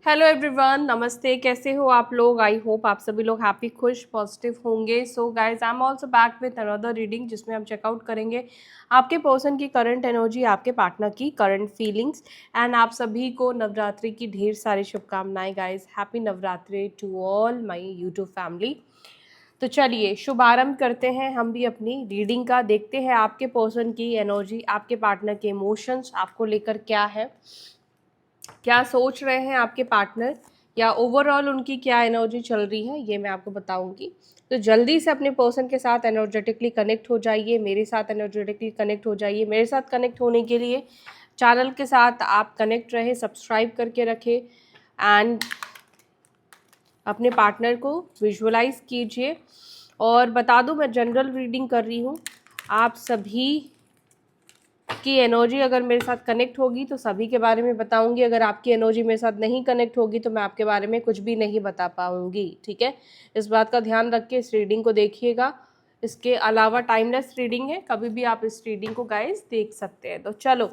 Hello everyone, नमस्ते। कैसे हो आप लोग? आई होप आप सभी लोग हैप्पी, खुश, पॉजिटिव होंगे। So guys, I am also back with another reading जिसमें हम चेकआउट करेंगे आपके पर्सन की करंट एनर्जी, आपके पार्टनर की करंट फीलिंग्स। एंड आप सभी को नवरात्रि की ढेर सारी शुभकामनाएं guys. Happy Navratri to all my YouTube family. तो चलिए शुभारंभ करते हैं हम भी अपनी रीडिंग का। देखते हैं आपके पर्सन की एनर्जी, आपके पार्टनर के इमोशंस आपको लेकर क्या है, क्या सोच रहे हैं आपके पार्टनर, या ओवरऑल उनकी क्या एनर्जी चल रही है, ये मैं आपको बताऊंगी। तो जल्दी से अपने पर्सन के साथ एनर्जेटिकली कनेक्ट हो जाइए, मेरे साथ एनर्जेटिकली कनेक्ट हो जाइए। मेरे साथ कनेक्ट होने के लिए चैनल के साथ आप कनेक्ट रहे, सब्सक्राइब करके रखें एंड अपने पार्टनर को विजुअलाइज कीजिए। और बता दूं, मैं जनरल रीडिंग कर रही हूँ। आप सभी की एनर्जी अगर मेरे साथ कनेक्ट होगी तो सभी के बारे में बताऊंगी। अगर आपकी एनर्जी मेरे साथ नहीं कनेक्ट होगी तो मैं आपके बारे में कुछ भी नहीं बता पाऊंगी, ठीक है। इस बात का ध्यान रख के इस रीडिंग को देखिएगा। इसके अलावा टाइमलेस रीडिंग है, कभी भी आप इस रीडिंग को गाइस देख सकते हैं। तो चलो,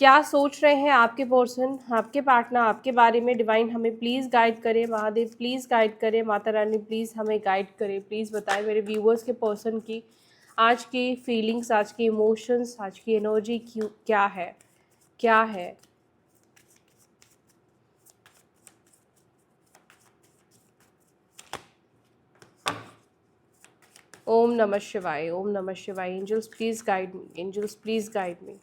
क्या सोच रहे हैं आपके पर्सन, आपके पार्टनर आपके बारे में? डिवाइन हमें प्लीज़ गाइड करें, महादेव प्लीज़ गाइड करें, माता रानी प्लीज़ हमें गाइड करें। प्लीज़ बताएं मेरे व्यूवर्स के पर्सन की आज की फीलिंग्स, आज के इमोशंस, आज की एनर्जी क्यों, क्या है, क्या है। ओम नमः शिवाय, ओम नमः शिवाय। Angels please guide me, angels please guide me.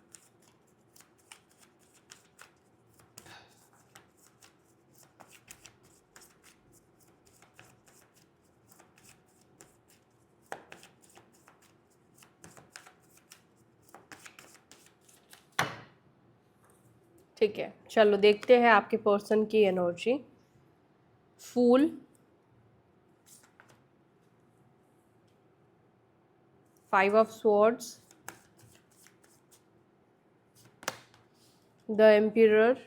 ठीक है, चलो देखते हैं आपके पर्सन की energy. Fool, 5 of swords, the emperor,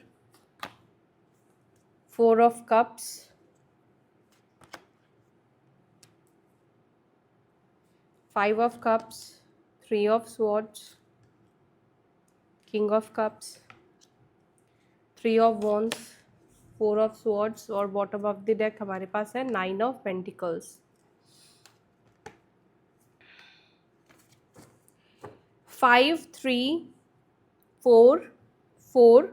4 of cups, 5 of cups, 3 of swords, king of cups, 3 of wands, 4 of swords, और बॉटम ऑफ द डेक हमारे पास है 9 of pentacles। 5 3 4 4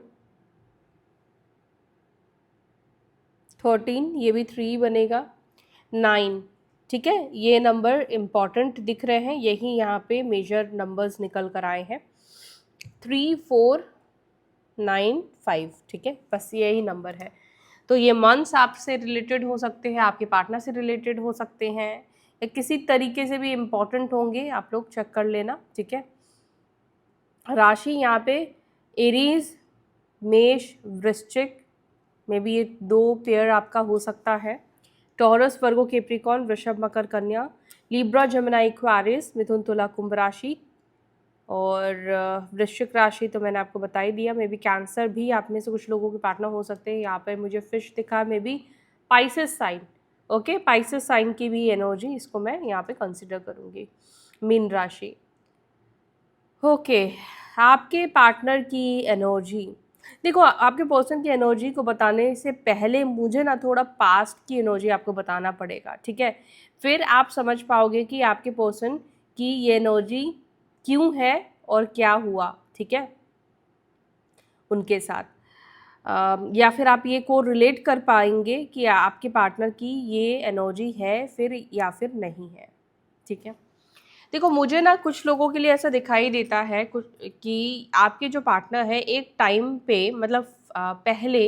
13, ये भी 3 बनेगा, 9। ठीक है, ये नंबर इम्पॉर्टेंट दिख रहे हैं, यही यहाँ पे मेजर नंबर्स निकल कर आए हैं। 3 4 9 5, ठीक है, बस यही नंबर है। तो ये मंथ्स आपसे रिलेटेड हो सकते हैं, आपके पार्टनर से रिलेटेड हो सकते हैं, या किसी तरीके से भी इम्पॉर्टेंट होंगे, आप लोग चेक कर लेना, ठीक है। राशि यहाँ पे एरीज, मेष, वृश्चिक में भी ये 2 पेयर आपका हो सकता है। टॉरस, वर्गो, कैप्रिकॉर्न, वृषभ, मकर, कन्या, लिब्रा, जमुना, एक्वारिस, मिथुन, तुला, कुंभ राशि। और वृश्चिक राशि तो मैंने आपको बता ही दिया। मे बी कैंसर भी आप में से कुछ लोगों के पार्टनर हो सकते हैं। यहाँ पर मुझे फिश दिखा, maybe Pisces sign. Okay, Pisces sign की भी एनर्जी, इसको मैं यहाँ पे कंसिडर करूँगी। मीन राशि, ओके। आपके पार्टनर की एनर्जी देखो, आपके पर्सन की एनर्जी को बताने से पहले मुझे ना थोड़ा पास्ट की एनर्जी आपको बताना पड़ेगा, ठीक है। फिर आप समझ पाओगे कि आपके पर्सन की ये एनर्जी क्यों है और क्या हुआ, ठीक है, उनके साथ। या फिर आप ये को रिलेट कर पाएंगे कि आपके पार्टनर की ये एनर्जी है फिर या फिर नहीं है, ठीक है। देखो, मुझे ना कुछ लोगों के लिए ऐसा दिखाई देता है कुछ कि आपके जो पार्टनर है एक टाइम पे, मतलब पहले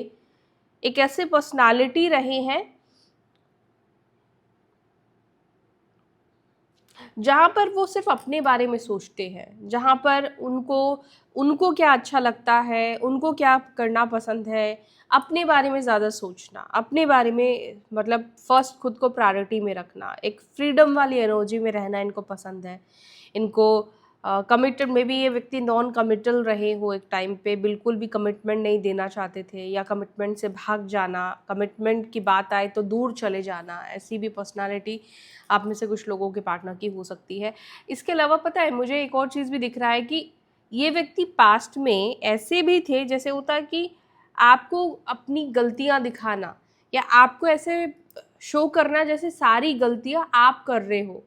एक ऐसे पर्सनालिटी रहे हैं जहाँ पर वो सिर्फ अपने बारे में सोचते हैं, जहाँ पर उनको उनको क्या अच्छा लगता है, उनको क्या करना पसंद है, अपने बारे में ज़्यादा सोचना, अपने बारे में मतलब फर्स्ट खुद को प्रायोरिटी में रखना, एक फ्रीडम वाली एनर्जी में रहना इनको पसंद है। इनको कमिटेड में भी ये व्यक्ति नॉन कमिटल रहे हो, एक टाइम पे बिल्कुल भी कमिटमेंट नहीं देना चाहते थे, या कमिटमेंट से भाग जाना, कमिटमेंट की बात आए तो दूर चले जाना, ऐसी भी पर्सनालिटी आप में से कुछ लोगों के पार्टनर की हो सकती है। इसके अलावा पता है, मुझे एक और चीज़ भी दिख रहा है कि ये व्यक्ति पास्ट में ऐसे भी थे, जैसे होता है कि आपको अपनी गलतियां दिखाना या आपको ऐसे शो करना जैसे सारी गलतियां आप कर रहे हो,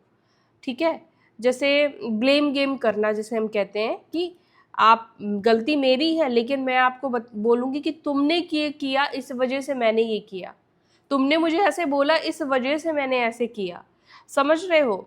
ठीक है, जैसे ब्लेम गेम करना जिसे हम कहते हैं कि आप गलती मेरी है लेकिन मैं आपको बोलूँगी कि तुमने किया इस वजह से मैंने ये किया, तुमने मुझे ऐसे बोला इस वजह से मैंने ऐसे किया, समझ रहे हो।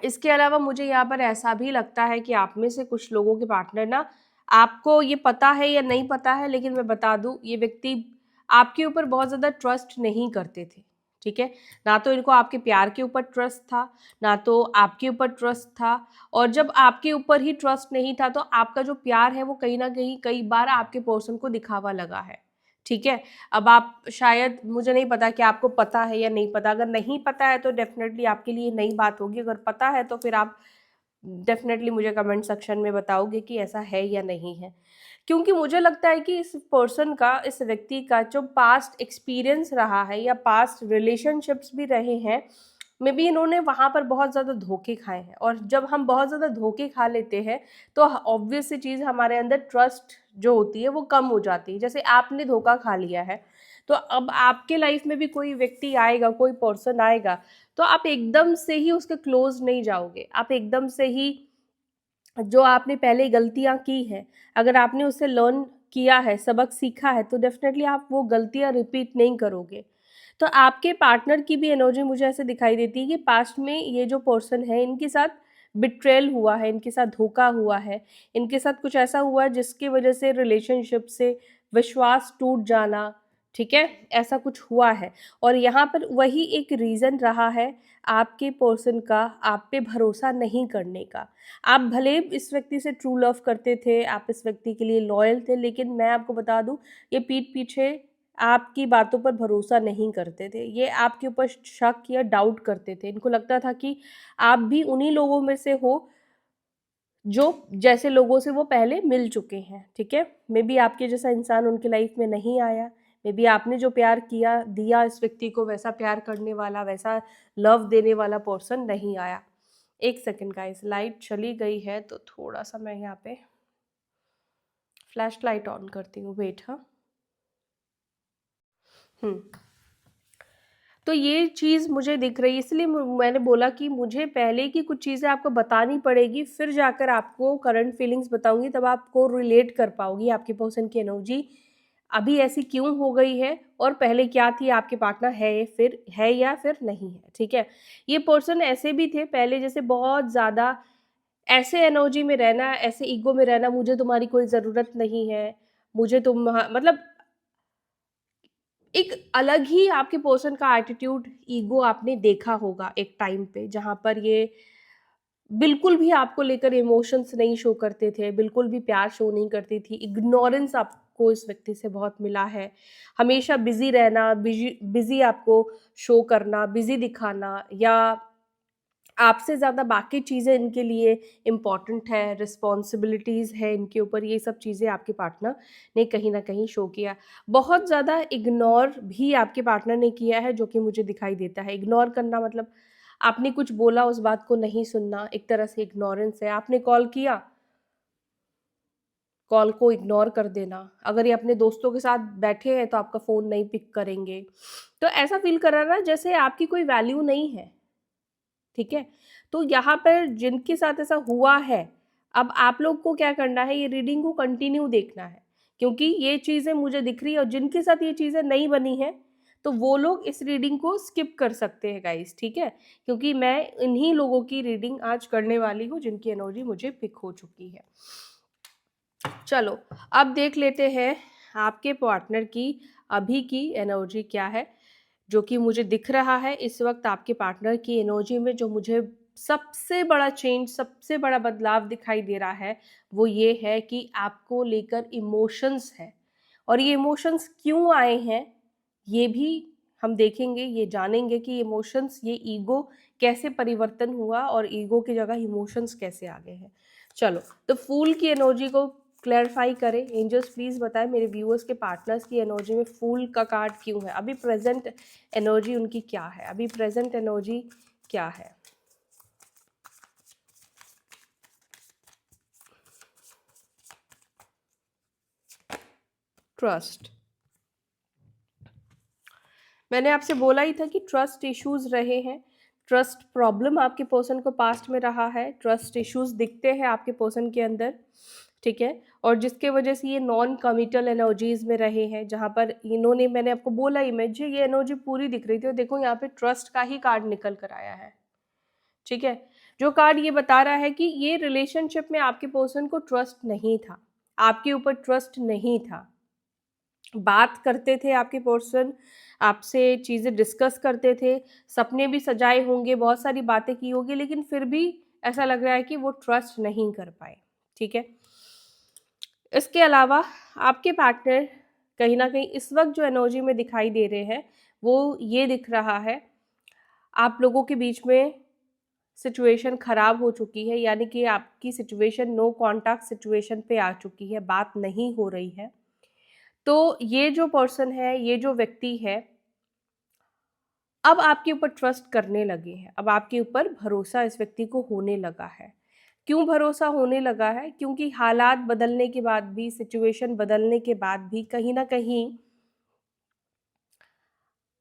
इसके अलावा मुझे यहाँ पर ऐसा भी लगता है कि आप में से कुछ लोगों के पार्टनर ना, आपको ये पता है या नहीं पता है लेकिन मैं बता दूं, ये व्यक्ति आपके ऊपर बहुत ज़्यादा ट्रस्ट नहीं करते थे, ठीक है। ना तो इनको आपके प्यार के ऊपर ट्रस्ट था, ना तो आपके ऊपर ट्रस्ट था। और जब आपके ऊपर ही ट्रस्ट नहीं था तो आपका जो प्यार है वो कहीं ना कहीं कई बार आपके पर्सन को दिखावा लगा है, ठीक है। अब आप शायद, मुझे नहीं पता कि आपको पता है या नहीं पता, अगर नहीं पता है तो डेफिनेटली आपके लिए नई बात होगी, अगर पता है तो फिर आप डेफिनेटली मुझे कमेंट सेक्शन में बताओगे कि ऐसा है या नहीं है। क्योंकि मुझे लगता है कि इस पर्सन का, इस व्यक्ति का जो पास्ट एक्सपीरियंस रहा है या पास्ट रिलेशनशिप्स भी रहे हैं, मे बी इन्होंने वहाँ पर बहुत ज़्यादा धोखे खाए हैं। और जब हम बहुत ज़्यादा धोखे खा लेते हैं तो ऑब्वियस सी चीज़, हमारे अंदर ट्रस्ट जो होती है वो कम हो जाती है। जैसे आपने धोखा खा लिया है तो अब आपके लाइफ में भी कोई व्यक्ति आएगा, कोई पर्सन आएगा, तो आप एकदम से ही उसके क्लोज नहीं जाओगे। आप एकदम से ही, जो आपने पहले गलतियां की हैं, अगर आपने उससे लर्न किया है, सबक सीखा है, तो डेफिनेटली आप वो गलतियां रिपीट नहीं करोगे। तो आपके पार्टनर की भी एनर्जी मुझे ऐसे दिखाई देती है कि पास्ट में ये जो पर्सन है इनके साथ बिट्रेल हुआ है, इनके साथ धोखा हुआ है, इनके साथ कुछ ऐसा हुआ है जिसकी वजह से रिलेशनशिप से विश्वास टूट जाना, ठीक है, ऐसा कुछ हुआ है। और यहाँ पर वही एक रीज़न रहा है आपके पर्सन का आप पे भरोसा नहीं करने का। आप भले इस व्यक्ति से ट्रू लव करते थे, आप इस व्यक्ति के लिए लॉयल थे, लेकिन मैं आपको बता दूं, ये पीठ पीछे आपकी बातों पर भरोसा नहीं करते थे, ये आपके ऊपर शक या डाउट करते थे। इनको लगता था कि आप भी उन्हीं लोगों में से हो जो जैसे लोगों से वो पहले मिल चुके हैं, ठीक है। मे बी आपके जैसा इंसान उनकी लाइफ में नहीं आया, मे बी आपने जो प्यार किया दिया इस व्यक्ति को, वैसा प्यार करने वाला, वैसा लव देने वाला पर्सन नहीं आया। एक सेकंड गाइस, लाइट चली गई है तो थोड़ा सा मैं यहाँ पे फ्लैश लाइट ऑन करती हूँ, वेट। हाँ, हम्म। तो ये चीज़ मुझे दिख रही है, इसलिए मैंने बोला कि मुझे पहले की कुछ चीज़ें आपको बतानी पड़ेगी, फिर जाकर आपको करंट फीलिंग्स बताऊंगी, तब आपको रिलेट कर पाओगी आपके पर्सन की एनर्जी अभी ऐसी क्यों हो गई है और पहले क्या थी, आपके पार्टनर है फिर है या फिर नहीं है, ठीक है। ये पर्सन ऐसे भी थे पहले, जैसे बहुत ज़्यादा ऐसे एनर्जी में रहना, ऐसे ईगो में रहना, मुझे तुम्हारी कोई ज़रूरत नहीं है, मुझे तुम, मतलब एक अलग ही आपके पर्सन का एटीट्यूड, ईगो आपने देखा होगा एक टाइम पे, जहाँ पर ये बिल्कुल भी आपको लेकर इमोशंस नहीं शो करते थे, बिल्कुल भी प्यार शो नहीं करती थी, इग्नोरेंस आपको इस व्यक्ति से बहुत मिला है। हमेशा बिजी रहना, बिजी बिजी आपको शो करना, बिजी दिखाना, या आपसे ज़्यादा बाकी चीज़ें इनके लिए इम्पॉर्टेंट है, रिस्पॉन्सिबिलिटीज़ है इनके ऊपर, ये सब चीज़ें आपके पार्टनर ने कहीं ना कहीं शो किया। बहुत ज़्यादा इग्नोर भी आपके पार्टनर ने किया है, जो कि मुझे दिखाई देता है। इग्नोर करना मतलब आपने कुछ बोला उस बात को नहीं सुनना, एक तरह से इग्नोरेंस है। आपने कॉल किया, कॉल को इग्नोर कर देना, अगर ये अपने दोस्तों के साथ बैठे हैं तो आपका फ़ोन नहीं पिक करेंगे, तो ऐसा फील कराना जैसे आपकी कोई वैल्यू नहीं है, ठीक है। तो यहाँ पर जिनके साथ ऐसा हुआ है, अब आप लोग को क्या करना है, ये रीडिंग को कंटिन्यू देखना है, क्योंकि ये चीज़ें मुझे दिख रही है। और जिनके साथ ये चीज़ें नहीं बनी हैं तो वो लोग इस रीडिंग को स्किप कर सकते हैं गाइस, ठीक है, क्योंकि मैं इन्हीं लोगों की रीडिंग आज करने वाली हूँ जिनकी एनर्जी मुझे पिक हो चुकी है। चलो अब देख लेते हैं आपके पार्टनर की अभी की एनर्जी क्या है, जो कि मुझे दिख रहा है इस वक्त आपके पार्टनर की एनर्जी में। जो मुझे सबसे बड़ा चेंज, सबसे बड़ा बदलाव दिखाई दे रहा है वो ये है कि आपको लेकर इमोशंस है। और ये इमोशंस क्यों आए हैं ये भी हम देखेंगे, ये जानेंगे कि इमोशंस, ये ईगो कैसे परिवर्तन हुआ और ईगो की जगह इमोशंस कैसे आ गए हैं। चलो तो फूल की एनर्जी को क्लैरिफाई करें। एंजल्स प्लीज बताएं मेरे व्यूअर्स के पार्टनर्स की एनर्जी में फूल का कार्ड क्यों है, अभी प्रेजेंट एनर्जी उनकी क्या है, अभी प्रेजेंट एनर्जी क्या है। ट्रस्ट। मैंने आपसे बोला ही था कि ट्रस्ट इश्यूज रहे हैं, ट्रस्ट प्रॉब्लम आपके पर्सन को पास्ट में रहा है, ट्रस्ट इश्यूज दिखते हैं आपके पर्सन के अंदर, ठीक है। और जिसके वजह से ये नॉन कमिटल एनर्जीज में रहे हैं, जहाँ पर इन्होंने, मैंने आपको बोला ही, मुझे ये एनर्जी पूरी दिख रही थी और देखो यहाँ पे ट्रस्ट का ही कार्ड निकल कर आया है, ठीक है। जो कार्ड ये बता रहा है कि ये रिलेशनशिप में आपके पर्सन को ट्रस्ट नहीं था, आपके ऊपर ट्रस्ट नहीं था। बात करते थे आपके पर्सन, आपसे चीज़ें डिस्कस करते थे, सपने भी सजाए होंगे, बहुत सारी बातें की होगी, लेकिन फिर भी ऐसा लग रहा है कि वो ट्रस्ट नहीं कर पाए, ठीक है। इसके अलावा आपके पार्टनर कहीं ना कहीं इस वक्त जो एनर्जी में दिखाई दे रहे हैं वो ये दिख रहा है, आप लोगों के बीच में सिचुएशन खराब हो चुकी है, यानी कि आपकी सिचुएशन नो कॉन्टैक्ट सिचुएशन पे आ चुकी है, बात नहीं हो रही है। तो ये जो पर्सन है, ये जो व्यक्ति है, अब आपके ऊपर ट्रस्ट करने लगे हैं, अब आपके ऊपर भरोसा इस व्यक्ति को होने लगा है। क्यों भरोसा होने लगा है? क्योंकि हालात बदलने के बाद भी, सिचुएशन बदलने के बाद भी कहीं ना कहीं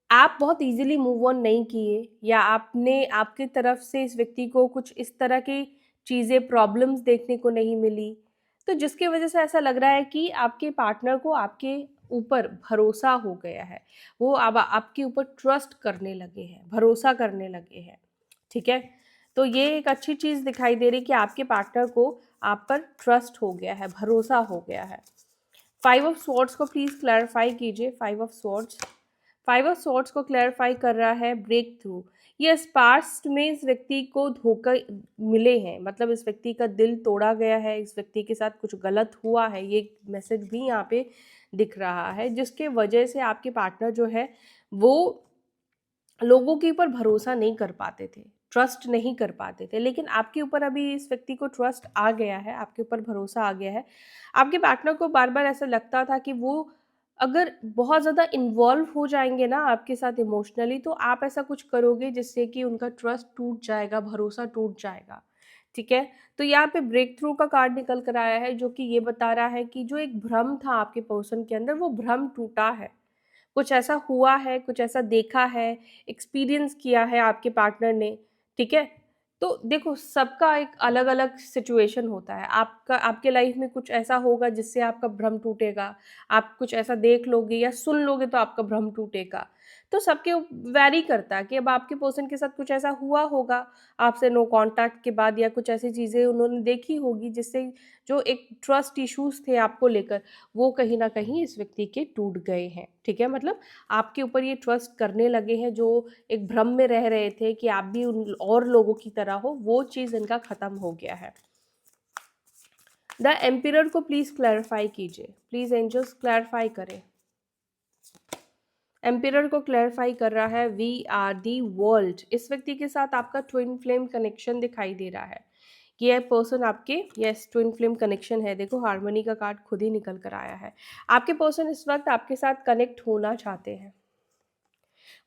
आप बहुत इजीली मूव ऑन नहीं किए, या आपने, आपकी तरफ से इस व्यक्ति को कुछ इस तरह की चीज़ें, प्रॉब्लम्स देखने को नहीं मिली, तो जिसकी वजह से ऐसा लग रहा है कि आपके पार्टनर को आपके ऊपर भरोसा हो गया है, वो अब आपके ऊपर ट्रस्ट करने लगे हैं, भरोसा करने लगे हैं, ठीक है। तो ये एक अच्छी चीज़ दिखाई दे रही कि आपके पार्टनर को आप पर ट्रस्ट हो गया है, भरोसा हो गया है। 5 ऑफ स्वॉर्ड्स को प्लीज़ क्लैरिफाई कीजिए। 5 ऑफ स्वॉर्ड्स, 5 ऑफ स्वॉर्ड्स को क्लैरिफाई कर रहा है ब्रेक थ्रू। ये पास्ट में इस व्यक्ति को धोखा मिले हैं, मतलब इस व्यक्ति का दिल तोड़ा गया है, इस व्यक्ति के साथ कुछ गलत हुआ है, ये मैसेज भी यहाँ पे दिख रहा है, जिसके वजह से आपके पार्टनर जो है वो लोगों के ऊपर भरोसा नहीं कर पाते थे, ट्रस्ट नहीं कर पाते थे, लेकिन आपके ऊपर अभी इस व्यक्ति को ट्रस्ट आ गया है, आपके ऊपर भरोसा आ गया है। आपके पार्टनर को बार बार ऐसा लगता था कि वो अगर बहुत ज़्यादा इन्वॉल्व हो जाएंगे ना आपके साथ इमोशनली, तो आप ऐसा कुछ करोगे जिससे कि उनका ट्रस्ट टूट जाएगा, भरोसा टूट जाएगा, ठीक है। तो यहाँ पे ब्रेक थ्रू का कार्ड निकल कर आया है, जो कि ये बता रहा है कि जो एक भ्रम था आपके पर्सन के अंदर, वो भ्रम टूटा है, कुछ ऐसा हुआ है, कुछ ऐसा देखा है, एक्सपीरियंस किया है आपके पार्टनर ने, ठीक है। तो देखो, सबका एक अलग अलग सिचुएशन होता है, आपका, आपके लाइफ में कुछ ऐसा होगा जिससे आपका भ्रम टूटेगा, आप कुछ ऐसा देख लोगे या सुन लोगे तो आपका भ्रम टूटेगा। तो सबके वैरी करता है कि अब आपके पर्सन के साथ कुछ ऐसा हुआ होगा आपसे नो कांटेक्ट के बाद, या कुछ ऐसी चीज़ें उन्होंने देखी होगी जिससे जो एक ट्रस्ट इश्यूज थे आपको लेकर, वो कहीं ना कहीं इस व्यक्ति के टूट गए हैं, ठीक है। मतलब आपके ऊपर ये ट्रस्ट करने लगे हैं, जो एक भ्रम में रह रहे थे कि आप भी उन और लोगों की तरह हो, वो चीज़ इनका ख़त्म हो गया है। द एम्पिरर को प्लीज़ क्लैरिफाई कीजिए, प्लीज़ एंजल्स क्लैरिफाई करें। एम्पिरर को क्लैरिफाई कर रहा है वी आर दी वर्ल्ड। इस व्यक्ति के साथ आपका ट्विन फ्लेम कनेक्शन दिखाई दे रहा है, ये पर्सन आपके, यस, ट्विन फ्लेम कनेक्शन है। देखो, हार्मनी का कार्ड खुद ही निकल कर आया है। आपके पर्सन इस वक्त आपके साथ कनेक्ट होना चाहते हैं,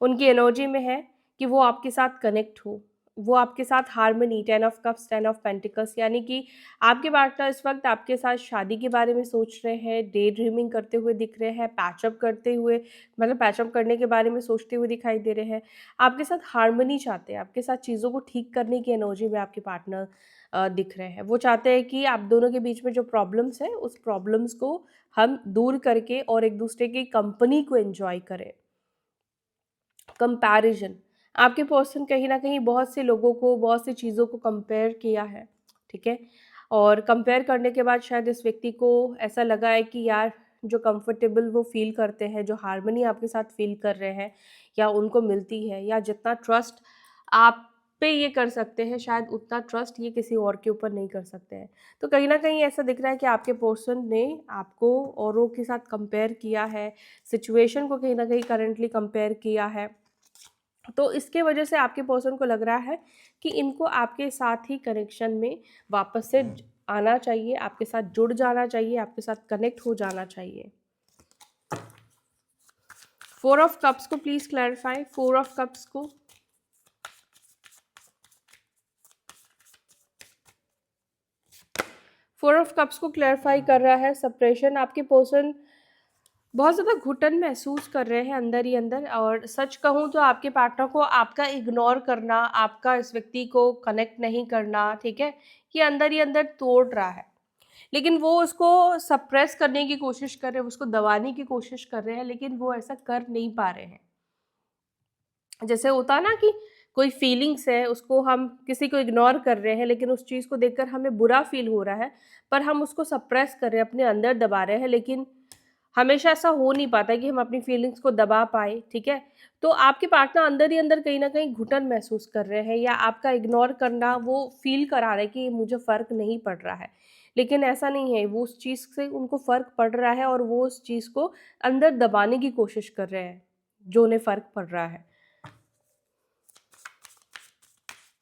उनकी एनर्जी में है कि वो आपके साथ कनेक्ट हो, वो आपके साथ harmony, 10 of cups, 10 of pentacles, यानी कि आपके पार्टनर इस वक्त आपके साथ शादी के बारे में सोच रहे हैं, डे ड्रीमिंग करते हुए दिख रहे हैं, पैचअप करते हुए, मतलब पैचअप करने के बारे में सोचते हुए दिखाई दे रहे हैं, आपके साथ हार्मनी चाहते हैं, आपके साथ चीज़ों को ठीक करने की एनर्जी में आपके पार्टनर दिख रहे हैं। वो चाहते हैं कि आप दोनों के बीच में जो प्रॉब्लम्स है, उस प्रॉब्लम्स को हम दूर करके और एक दूसरे की कंपनी को एंजॉय करें। कंपैरिजन, आपके पर्सन कहीं ना कहीं बहुत से लोगों को, बहुत सी चीज़ों को कंपेयर किया है, ठीक है। और कंपेयर करने के बाद शायद इस व्यक्ति को ऐसा लगा है कि यार, जो कंफर्टेबल वो फील करते हैं, जो हार्मनी आपके साथ फील कर रहे हैं या उनको मिलती है, या जितना ट्रस्ट आप पे ये कर सकते हैं, शायद उतना ट्रस्ट ये किसी और के ऊपर नहीं कर सकते हैं। तो कहीं ना कहीं ऐसा दिख रहा है कि आपके पर्सन ने आपको औरों के साथ कंपेयर किया है, सिचुएशन को कहीं ना कहीं करंटली कंपेयर किया है। तो इसके वजह से आपके पर्सन को लग रहा है कि इनको आपके साथ ही कनेक्शन में वापस से आना चाहिए, आपके साथ जुड़ जाना चाहिए, आपके साथ कनेक्ट हो जाना चाहिए। 4 ऑफ कप्स को प्लीज क्लैरिफाई, 4 ऑफ कप्स को। 4 ऑफ कप्स को क्लैरिफाई कर रहा है सप्रेशन। आपके पर्सन बहुत ज़्यादा घुटन महसूस कर रहे हैं अंदर ही अंदर, और सच कहूँ तो आपके पार्टनर को आपका इग्नोर करना, आपका इस व्यक्ति को कनेक्ट नहीं करना, ठीक है, ये अंदर ही अंदर तोड़ रहा है। लेकिन वो उसको सप्रेस करने की कोशिश कर रहे हैं, उसको दबाने की कोशिश कर रहे हैं, लेकिन वो ऐसा कर नहीं पा रहे हैं। जैसे होता है ना कि कोई फीलिंग्स है, उसको हम किसी को इग्नोर कर रहे हैं, लेकिन उस चीज़ को देखकर हमें बुरा फील हो रहा है, पर हम उसको सप्रेस कर रहे हैं, अपने अंदर दबा रहे हैं, लेकिन हमेशा ऐसा हो नहीं पाता कि हम अपनी फीलिंग्स को दबा पाए, ठीक है। तो आपके पार्टनर अंदर ही अंदर कहीं ना कहीं घुटन महसूस कर रहे हैं, या आपका इग्नोर करना वो फील करा रहे हैं कि मुझे फ़र्क नहीं पड़ रहा है, लेकिन ऐसा नहीं है। वो उस चीज़ से उनको फ़र्क पड़ रहा है, और वो उस चीज़ को अंदर दबाने की कोशिश कर रहे हैं जो उन्हें फ़र्क पड़ रहा है।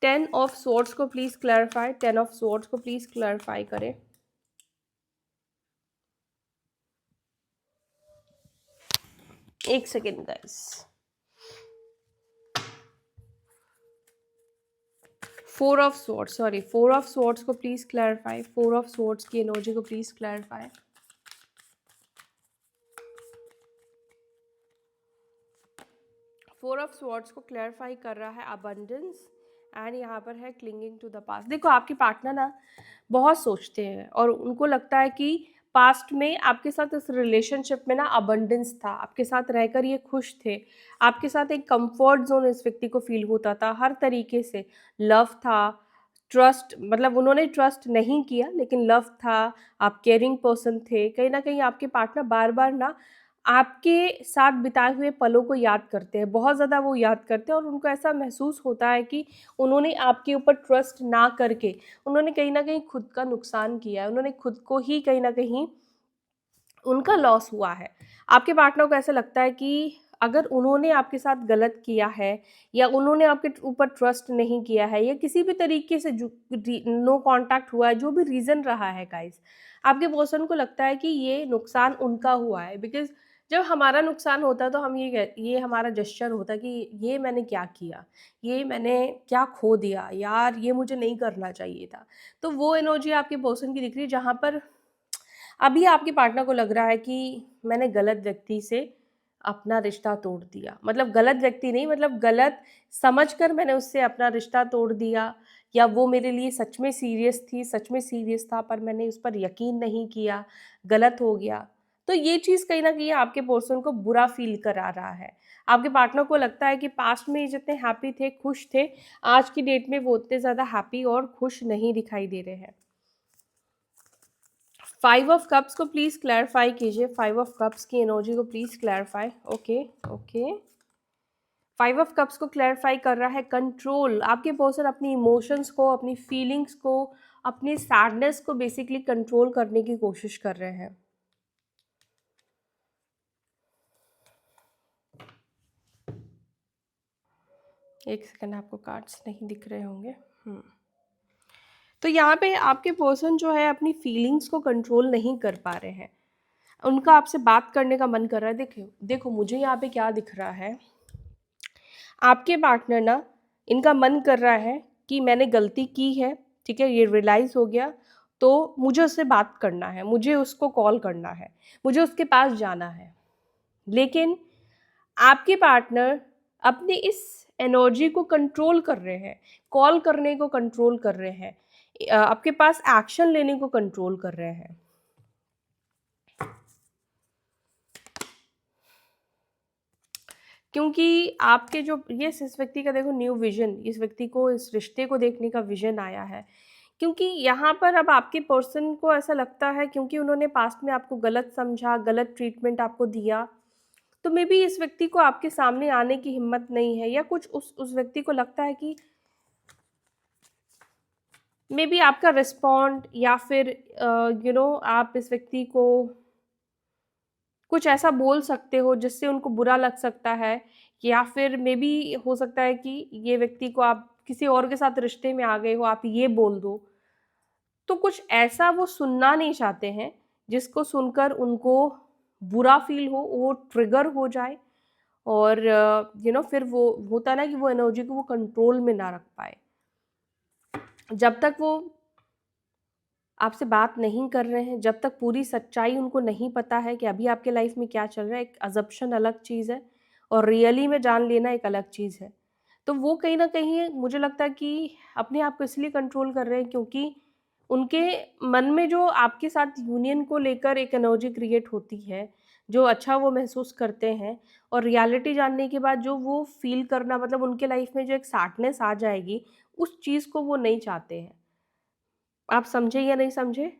10 ऑफ स्वॉर्ड्स को प्लीज़ क्लैरिफाई, 10 ऑफ स्वॉर्ड्स को प्लीज़ क्लैरिफाई करें। एक second guys. 4 of swords, sorry, 4 of swords को प्लीज़ क्लैरिफाई, 4 ऑफ स्वॉर्ड्स की एनर्जी को प्लीज़ क्लैरिफाई। 4 ऑफ स्वॉर्ड्स को क्लैरिफाई कर रहा है अबंडेंस, एंड यहाँ पर है क्लिंगिंग टू द पास्ट। देखो आपके पार्टनर ना बहुत सोचते हैं, और उनको लगता है कि पास्ट में आपके साथ इस रिलेशनशिप में ना अबंडेंस था, आपके साथ रहकर ये खुश थे, आपके साथ एक कंफर्ट जोन इस व्यक्ति को फील होता था, हर तरीके से लव था, ट्रस्ट, मतलब उन्होंने ट्रस्ट नहीं किया लेकिन लव था, आप केयरिंग पर्सन थे। कहीं ना कहीं आपके पार्टनर बार बार ना आपके साथ बिताए हुए पलों को याद करते हैं, बहुत ज़्यादा वो याद करते हैं, और उनको ऐसा महसूस होता है कि उन्होंने आपके ऊपर ट्रस्ट ना करके उन्होंने कहीं ना कहीं खुद का नुकसान किया है, उन्होंने खुद को ही कहीं ना कहीं उनका लॉस हुआ है। आपके पार्टनर को ऐसा लगता है कि अगर उन्होंने आपके साथ गलत किया है, या उन्होंने आपके ऊपर ट्रस्ट नहीं किया है, या किसी भी तरीके से जो नो कांटेक्ट हुआ है, जो भी रीज़न रहा है गाइस, आपके पर्सन को लगता है कि ये नुकसान उनका हुआ है। बिकॉज़ जब हमारा नुकसान होता है तो हम ये हमारा जेस्चर होता है कि ये मैंने क्या किया, ये मैंने क्या खो दिया, यार ये मुझे नहीं करना चाहिए था। तो वो एनर्जी आपके पर्सन की दिख रही है, जहाँ पर अभी आपके पार्टनर को लग रहा है कि मैंने गलत व्यक्ति से अपना रिश्ता तोड़ दिया, मतलब गलत व्यक्ति नहीं, मतलब गलत समझकर मैंने उससे अपना रिश्ता तोड़ दिया, या वो मेरे लिए सच में सीरियस थी, सच में सीरियस था, पर मैंने उस पर यकीन नहीं किया, गलत हो गया। तो ये चीज़ कहीं ना कहीं आपके पर्सन को बुरा फील करा रहा है। आपके पार्टनर को लगता है कि पास्ट में ये जितने हैप्पी थे, खुश थे, आज की डेट में वो उतने ज़्यादा हैप्पी और खुश नहीं दिखाई दे रहे हैं। 5 ऑफ कप्स को प्लीज़ क्लैरिफाई कीजिए, 5 ऑफ कप्स की एनर्जी को please clarify. Okay okay, 5 of cups को क्लैरिफाई कर रहा है कंट्रोल। आपके पर्सन अपनी इमोशंस को, अपनी फीलिंग्स को, अपनी सैडनेस को बेसिकली कंट्रोल करने की कोशिश कर रहे हैं। एक सेकंड, आपको कार्ड्स नहीं दिख रहे होंगे। तो यहाँ पे आपके पर्सन जो है अपनी फीलिंग्स को कंट्रोल नहीं कर पा रहे हैं, उनका आपसे बात करने का मन कर रहा है। देखो देखो मुझे यहाँ पे क्या दिख रहा है, आपके पार्टनर ना, इनका मन कर रहा है कि मैंने गलती की है, ठीक है, ये रियलाइज़ हो गया, तो मुझे उससे बात करना है, मुझे उसको कॉल करना है, मुझे उसके पास जाना है। लेकिन आपके पार्टनर अपनी इस एनर्जी को कंट्रोल कर रहे हैं, कॉल करने को कंट्रोल कर रहे हैं, आपके पास एक्शन लेने को कंट्रोल कर रहे हैं। क्योंकि आपके जो ये इस व्यक्ति का देखो न्यू विजन, इस व्यक्ति को इस रिश्ते को देखने का विजन आया है। क्योंकि यहाँ पर अब आपके पर्सन को ऐसा लगता है, क्योंकि उन्होंने पास्ट में आपको गलत समझा, गलत ट्रीटमेंट आपको दिया, तो मे बी इस व्यक्ति को आपके सामने आने की हिम्मत नहीं है, या कुछ उस व्यक्ति को लगता है कि मे बी आपका रिस्पॉन्ड, या फिर आप इस व्यक्ति को कुछ ऐसा बोल सकते हो जिससे उनको बुरा लग सकता है, या फिर मे बी हो सकता है कि ये व्यक्ति को आप किसी और के साथ रिश्ते में आ गए हो, आप ये बोल दो। तो कुछ ऐसा वो सुनना नहीं चाहते हैं जिसको सुनकर उनको बुरा फील हो, वो ट्रिगर हो जाए, और फिर वो होता है ना कि वो एनर्जी को वो कंट्रोल में ना रख पाए। जब तक वो आपसे बात नहीं कर रहे हैं, जब तक पूरी सच्चाई उनको नहीं पता है कि अभी आपके लाइफ में क्या चल रहा है। एक अजम्पशन अलग चीज़ है और रियली में जान लेना एक अलग चीज़ है। तो वो कहीं न कहीं मुझे लगता है कि अपने आप को इसलिए कंट्रोल कर रहे हैं क्योंकि उनके मन में जो आपके साथ यूनियन को लेकर एक एनर्जी क्रिएट होती है, जो अच्छा वो महसूस करते हैं और रियलिटी जानने के बाद जो वो फ़ील करना, मतलब उनके लाइफ में जो एक सैडनेस आ जाएगी, उस चीज़ को वो नहीं चाहते हैं। आप समझे या नहीं समझे?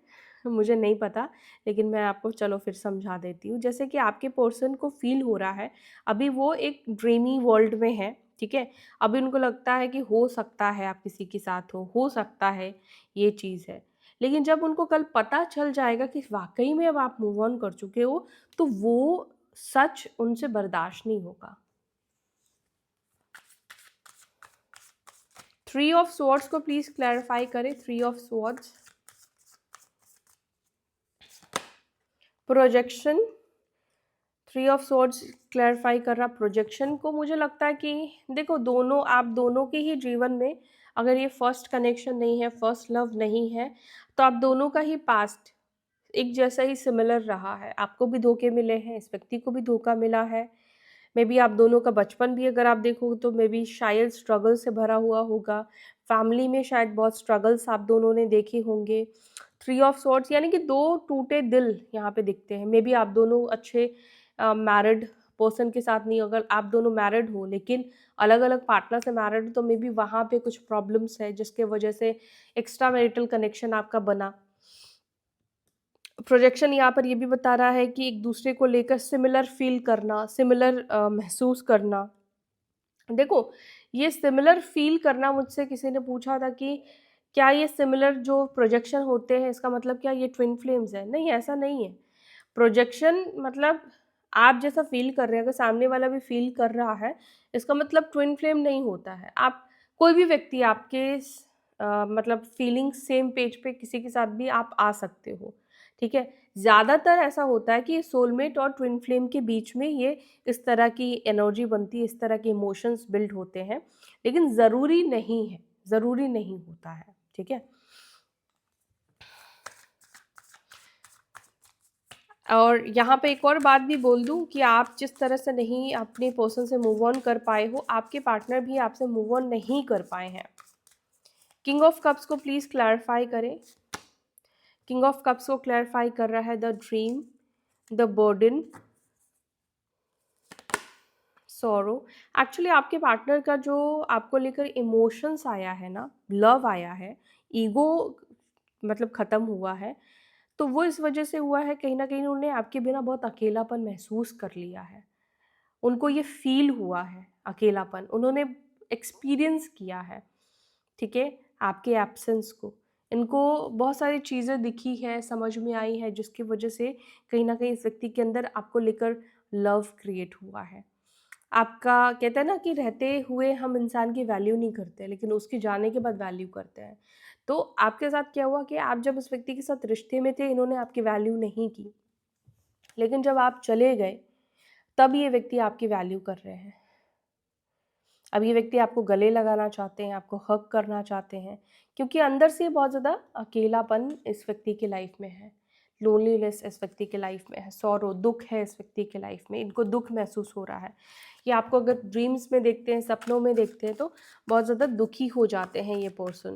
मुझे नहीं पता, लेकिन मैं आपको चलो फिर समझा देती हूँ। जैसे कि आपके पर्सन को फ़ील हो रहा है, अभी वो एक ड्रीमी वर्ल्ड में है, ठीक है? अभी उनको लगता है कि हो सकता है आप किसी के साथ हो सकता है ये चीज़ है। लेकिन जब उनको कल पता चल जाएगा कि वाक़ई में अब आप मूव ऑन कर चुके हो, तो वो सच उनसे बर्दाश्त नहीं होगा। 3 ऑफ स्वॉर्ड्स को प्लीज़ क्लैरिफ़ाई करें, 3 of swords. Projection, 3 of swords clarify कर रहा प्रोजेक्शन को। मुझे लगता है कि देखो, दोनों आप दोनों के ही जीवन में अगर ये फर्स्ट कनेक्शन नहीं है, फर्स्ट लव नहीं है, तो आप दोनों का ही पास्ट एक जैसा ही सिमिलर रहा है। आपको भी धोखे मिले हैं, इस व्यक्ति को भी धोखा मिला है। मे बी आप दोनों का बचपन भी अगर आप देखोगे तो मे बी शायद स्ट्रगल से भरा हुआ होगा। फैमिली में शायद बहुत स्ट्रगल्स आप दोनों ने देखे होंगे। 3 ऑफ सॉर्ड्स यानी कि 2 टूटे दिल यहाँ पे दिखते हैं। मे बी आप दोनों अच्छे मैरिड पर्सन के साथ नहीं, अगर आप दोनों मैरिड हो लेकिन अलग-अलग पार्टनर से मैरिड हो, तो मे बी वहाँ पे कुछ प्रॉब्लम्स है जिसके वजह से एक्स्ट्रा मैरिटल कनेक्शन आपका बना। प्रोजेक्शन यहाँ पर ये भी बता रहा है कि एक दूसरे को लेकर सिमिलर फील करना, सिमिलर महसूस करना। देखो, ये सिमिलर फील करना, मुझसे किसी ने पूछा था कि क्या ये सिमिलर जो प्रोजेक्शन होते हैं इसका मतलब क्या ये ट्विन फ्लेम्स है? नहीं, ऐसा नहीं है। प्रोजेक्शन मतलब आप जैसा फील कर रहे हैं, अगर सामने वाला भी फील कर रहा है, इसका मतलब ट्विन फ्लेम नहीं होता है। आप कोई भी व्यक्ति आपके मतलब फीलिंग सेम पेज पे किसी के साथ भी आप आ सकते हो, ठीक है? ज़्यादातर ऐसा होता है कि सोलमेट और ट्विन फ्लेम के बीच में ये इस तरह की एनर्जी बनती है, इस तरह के इमोशंस बिल्ड होते हैं, लेकिन ज़रूरी नहीं है, ज़रूरी नहीं होता है, ठीक है? और यहाँ पे एक और बात भी बोल दूँ कि आप जिस तरह से नहीं अपने पर्सन से मूव ऑन कर पाए हो, आपके पार्टनर भी आपसे मूव ऑन नहीं कर पाए हैं। किंग ऑफ कप्स को प्लीज़ क्लैरिफाई करें। किंग ऑफ कप्स को क्लैरिफाई कर रहा है the dream, the burden, sorrow. Actually आपके पार्टनर का जो आपको लेकर इमोशंस आया है ना, लव आया है, ईगो मतलब ख़त्म हुआ है, तो वो इस वजह से हुआ है, कहीं न कहीं उन्होंने आपके बिना बहुत अकेलापन महसूस कर लिया है। उनको ये फ़ील हुआ है अकेलापन, उन्होंने एक्सपीरियंस किया है, ठीक है? आपके एब्सेंस को। इनको बहुत सारी चीज़ें दिखी हैं, समझ में आई है, जिसकी वजह से कहीं न कहीं इस व्यक्ति के अंदर आपको लेकर लव क्रिएट हुआ है। आपका कहते हैं ना कि रहते हुए हम इंसान की वैल्यू नहीं करते, लेकिन उसके जाने के बाद वैल्यू करते हैं। तो आपके साथ क्या हुआ कि आप जब उस व्यक्ति के साथ रिश्ते में थे, इन्होंने आपकी वैल्यू नहीं की, लेकिन जब आप चले गए, तब ये व्यक्ति आपकी वैल्यू कर रहे हैं। अब ये व्यक्ति आपको गले लगाना चाहते हैं, आपको हग करना चाहते हैं, क्योंकि अंदर से बहुत ज़्यादा अकेलापन इस व्यक्ति की लाइफ में है, लोनलीनेस इस व्यक्ति के लाइफ में है, सॉरो दुःख है इस व्यक्ति के लाइफ में, इनको दुःख महसूस हो रहा है। ये आपको अगर ड्रीम्स में देखते हैं, सपनों में देखते हैं, तो बहुत ज़्यादा दुखी हो जाते हैं ये पर्सन।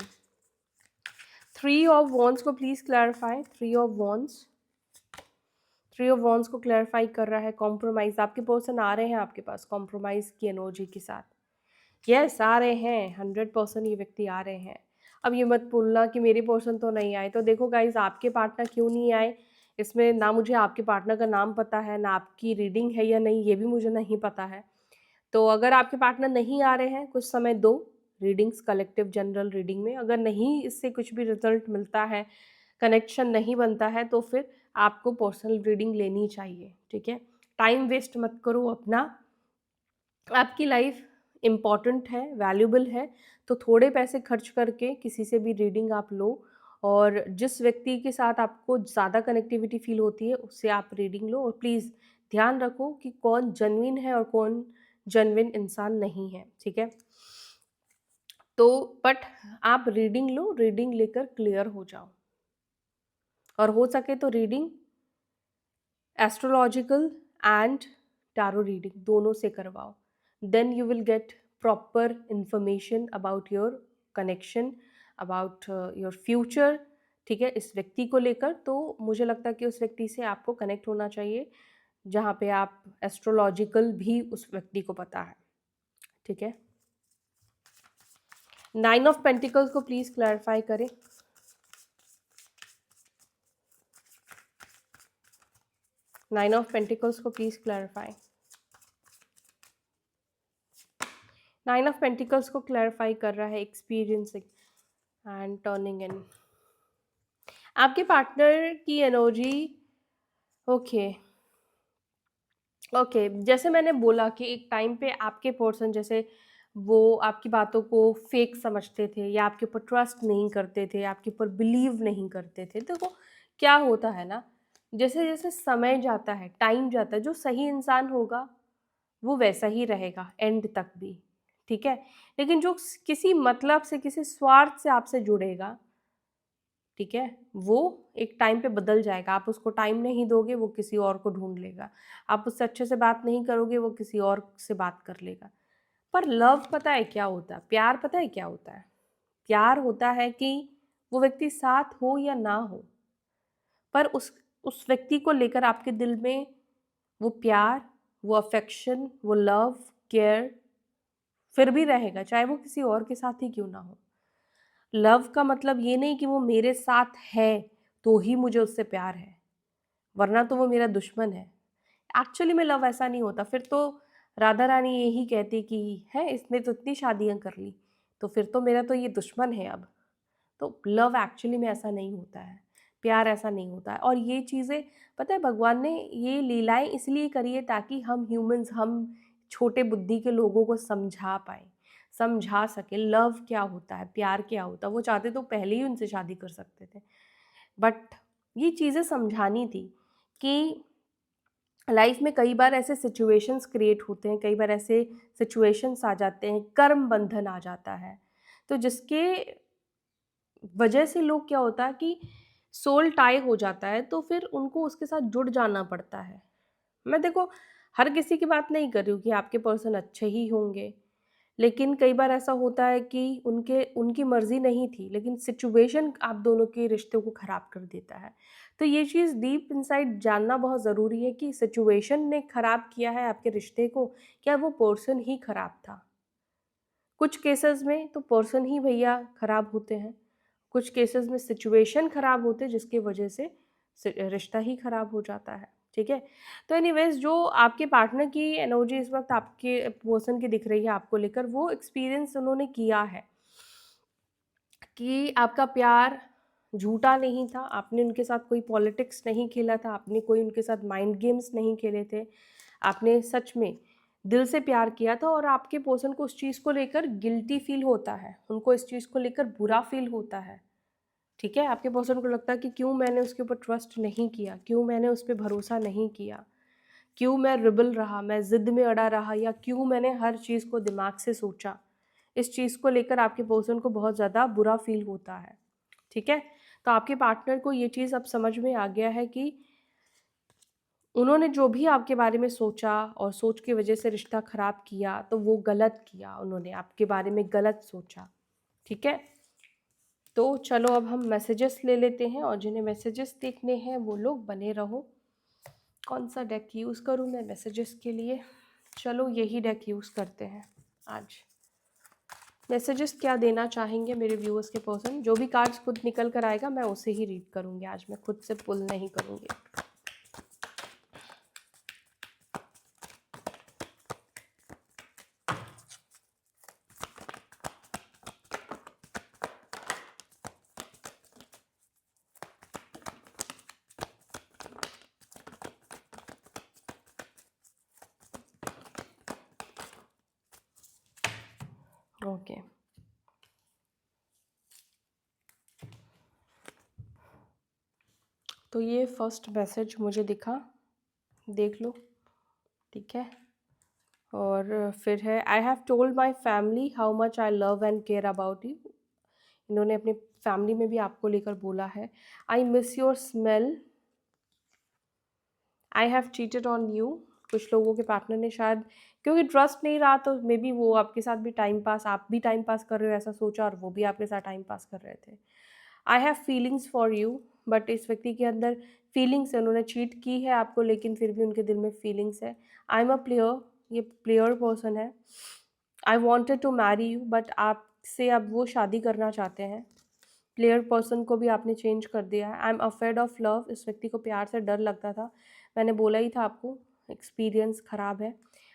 3 ऑफ वॉन्ड्स को please clarify. 3 of wands, 3 of wands को क्लैरिफाई कर रहा है कॉम्प्रोमाइज़। आपके पर्सन आ रहे हैं आपके पास कॉम्प्रोमाइज़ की एनर्जी के साथ। यस, आ रहे हैं, 100% ये व्यक्ति आ रहे हैं। अब ये मत बोलना कि मेरे पर्सन तो नहीं आए। तो देखो गाइज़, आपके पार्टनर क्यों नहीं आए, इसमें ना मुझे आपके पार्टनर का नाम पता है, ना आपकी रीडिंग है या नहीं, ये भी मुझे नहीं पता है। तो अगर आपके पार्टनर नहीं आ रहे हैं, कुछ समय दो रीडिंग्स, कलेक्टिव जनरल रीडिंग में। अगर नहीं इससे कुछ भी रिज़ल्ट मिलता है, कनेक्शन नहीं बनता है, तो फिर आपको पर्सनल रीडिंग लेनी चाहिए, ठीक है? टाइम वेस्ट मत करो अपना। आपकी लाइफ इम्पॉर्टेंट है, वैल्यूबल है, तो थोड़े पैसे खर्च करके किसी से भी रीडिंग आप लो, और जिस व्यक्ति के साथ आपको ज़्यादा कनेक्टिविटी फ़ील होती है उससे आप रीडिंग लो। और प्लीज़ ध्यान रखो कि कौन जेन्युइन है और कौन जेन्युइन इंसान नहीं है, ठीक है? तो बट आप रीडिंग लो, रीडिंग लेकर क्लियर हो जाओ। और हो सके तो reading astrological and tarot reading दोनों से करवाओ. Then you will get proper information about your connection, about your future. ठीक है, इस व्यक्ति को लेकर. तो मुझे लगता है कि उस व्यक्ति से आपको कनेक्ट होना चाहिए जहाँ पे आप एस्ट्रोलॉजिकल भी उस व्यक्ति को पता है. ठीक है, 9 ऑफ पेंटिकल्स को प्लीज क्लैरिफाई करें. 9 ऑफ पेंटिकल्स को प्लीज क्लैरिफाई. 9 ऑफ पेंटिकल्स को क्लैरिफाई कर रहा है एक्सपीरियंसिंग एंड टर्निंग इन. आपके पार्टनर की एनर्जी. ओके ओके, जैसे मैंने बोला कि एक टाइम पे आपके पर्सन जैसे वो आपकी बातों को फेक समझते थे या आपके ऊपर ट्रस्ट नहीं करते थे, आपके ऊपर बिलीव नहीं करते थे. तो वो क्या होता है ना, जैसे जैसे समय जाता है, टाइम जाता है, जो सही इंसान होगा वो वैसा ही रहेगा एंड तक भी. ठीक है, लेकिन जो किसी मतलब से, किसी स्वार्थ से आपसे जुड़ेगा, ठीक है, वो एक टाइम पे बदल जाएगा. आप उसको टाइम नहीं दोगे, वो किसी और को ढूंढ लेगा. आप उससे अच्छे से बात नहीं करोगे, वो किसी और से बात कर लेगा. पर लव पता है क्या होता है, प्यार पता है क्या होता है. प्यार होता है कि वो व्यक्ति साथ हो या ना हो, पर उस व्यक्ति को लेकर आपके दिल में वो प्यार, वो अफेक्शन, वो लव, केयर फिर भी रहेगा, चाहे वो किसी और के साथ ही क्यों ना हो. लव का मतलब ये नहीं कि वो मेरे साथ है तो ही मुझे उससे प्यार है, वरना तो वो मेरा दुश्मन है. एक्चुअली में लव ऐसा नहीं होता. फिर तो राधा रानी यही कहती कि है इसने तो इतनी शादियां कर ली, तो फिर तो मेरा तो ये दुश्मन है अब. तो लव एक्चुअली में ऐसा नहीं होता है, प्यार ऐसा नहीं होता है. और ये चीज़ें पता है भगवान ने ये लीलाएं इसलिए करी है ताकि हम ह्यूमंस, हम छोटे बुद्धि के लोगों को समझा पाए, समझा सके लव क्या होता है, प्यार क्या होता है. वो चाहते तो पहले ही उनसे शादी कर सकते थे, बट ये चीज़ें समझानी थी कि लाइफ में कई बार ऐसे सिचुएशंस क्रिएट होते हैं, कई बार ऐसे सिचुएशंस आ जाते हैं, कर्म बंधन आ जाता है, तो जिसके वजह से लोग क्या होता है कि सोल टाई हो जाता है, तो फिर उनको उसके साथ जुड़ जाना पड़ता है. मैं देखो हर किसी की बात नहीं कर रही हूँ कि आपके पर्सन अच्छे ही होंगे, लेकिन कई बार ऐसा होता है कि उनकी मर्जी नहीं थी, लेकिन सिचुएशन आप दोनों के रिश्ते को ख़राब कर देता है. तो ये चीज़ डीप इनसाइड जानना बहुत ज़रूरी है कि सिचुएशन ने ख़राब किया है आपके रिश्ते को, क्या वो पर्सन ही ख़राब था. कुछ केसेस में तो पर्सन ही भैया ख़राब होते हैं, कुछ केसेस में सिचुएशन ख़राब होते हैं जिसकी वजह से रिश्ता ही ख़राब हो जाता है. ठीक है, तो एनीवेज जो आपके पार्टनर की एनर्जी इस वक्त आपके पर्सन की दिख रही है आपको लेकर, वो एक्सपीरियंस उन्होंने किया है कि आपका प्यार झूठा नहीं था, आपने उनके साथ कोई पॉलिटिक्स नहीं खेला था, आपने कोई उनके साथ माइंड गेम्स नहीं खेले थे, आपने सच में दिल से प्यार किया था. और आपके पर्सन को उस चीज़ को लेकर गिल्टी फील होता है, उनको इस चीज़ को लेकर बुरा फील होता है. ठीक है, आपके पर्सन को लगता है कि क्यों मैंने उसके ऊपर ट्रस्ट नहीं किया, क्यों मैंने उस पर भरोसा नहीं किया, क्यों मैं रिबल रहा, मैं ज़िद में अड़ा रहा, या क्यों मैंने हर चीज़ को दिमाग से सोचा. इस चीज़ को लेकर आपके पर्सन को बहुत ज़्यादा बुरा फील होता है. ठीक है, तो आपके पार्टनर को ये चीज़ अब समझ में आ गया है कि उन्होंने जो भी आपके बारे में सोचा और सोच की वजह से रिश्ता ख़राब किया, तो वो गलत किया, उन्होंने आपके बारे में गलत सोचा. ठीक है, तो चलो अब हम मैसेजेस ले लेते हैं, और जिन्हें मैसेजेस देखने हैं वो लोग बने रहो. कौन सा डेक यूज़ करूँ मैं मैसेजेस के लिए. चलो यही डेक यूज़ करते हैं आज. मैसेजेस क्या देना चाहेंगे मेरे व्यूअर्स के पर्सन, जो भी कार्ड्स खुद निकल कर आएगा मैं उसे ही रीड करूँगी आज, मैं खुद से पुल नहीं करूँगी. ओके, तो ये फर्स्ट मैसेज मुझे दिखा, देख लो. ठीक है, और फिर है I have told my family how much I love and care about you. इन्होंने अपनी फैमिली में भी आपको लेकर बोला है। I miss your smell, I have cheated on you. कुछ लोगों के पार्टनर ने शायद, क्योंकि ट्रस्ट नहीं रहा तो मे बी वो आपके साथ भी टाइम पास, आप भी टाइम पास कर रहे हो ऐसा सोचा और वो भी आपके साथ टाइम पास कर रहे थे। I have feelings for you, but इस व्यक्ति के अंदर फीलिंग्स है, उन्होंने चीट की है आपको लेकिन फिर भी उनके दिल में फीलिंग्स है। आई एम अ प्लेयर, ये प्लेयर पर्सन है। I wanted to marry you, but आपसे अब वो शादी करना चाहते हैं। प्लेयर पर्सन को भी आपने चेंज कर दिया है। I M afraid of love, इस व्यक्ति को प्यार से डर लगता था, मैंने बोला ही था आपको, एक्सपीरियंस खराब है।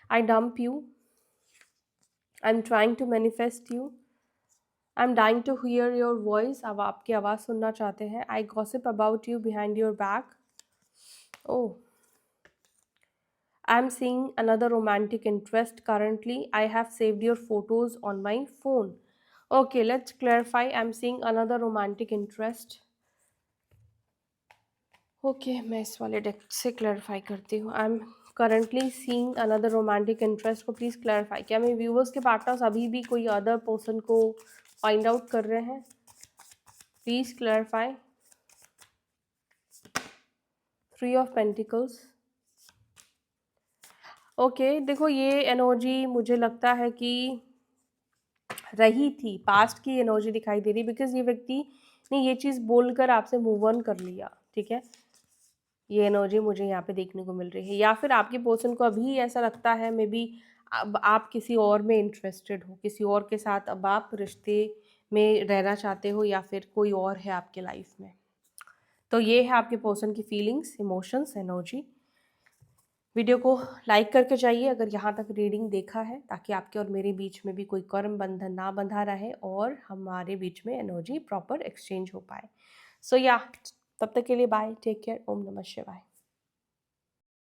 I dump you, I am trying to manifest you, I am dying to hear your voice, अब आपकी आवाज़ सुनना चाहते हैं। I gossip about you behind your back, oh I am seeing another romantic interest currently, I have saved your photos on my phone. Okay, let's clarify. I'm seeing another romantic interest. Okay मैं इस वाले deck से clarify करती हूँ। I am currently seeing another romantic interest को please clarify. क्या मेरे viewers के पार्टनर्स अभी भी कोई अदर पर्सन को फाइंड आउट कर रहे हैं? Please clarify. 3 of pentacles. Okay देखो ये एनर्जी मुझे लगता है कि रही थी, पास्ट की एनर्जी दिखाई दे रही, बिकॉज ये व्यक्ति ने ये चीज़ बोलकर आपसे मूव ऑन कर लिया, ठीक है। ये एनर्जी मुझे यहाँ पे देखने को मिल रही है, या फिर आपके पर्सन को अभी ऐसा लगता है मे बी अब आप किसी और में इंटरेस्टेड हो, किसी और के साथ अब आप रिश्ते में रहना चाहते हो, या फिर कोई और है आपके लाइफ में। तो ये है आपके पर्सन की फीलिंग्स, इमोशंस, एनर्जी। वीडियो को लाइक करके जाइए अगर यहाँ तक रीडिंग देखा है, ताकि आपके और मेरे बीच में भी कोई कर्म बंधन ना बंधा रहे और हमारे बीच में एनर्जी प्रॉपर एक्सचेंज हो पाए। सो या तब तक के लिए बाय, टेक केयर, ओम नमः शिवाय।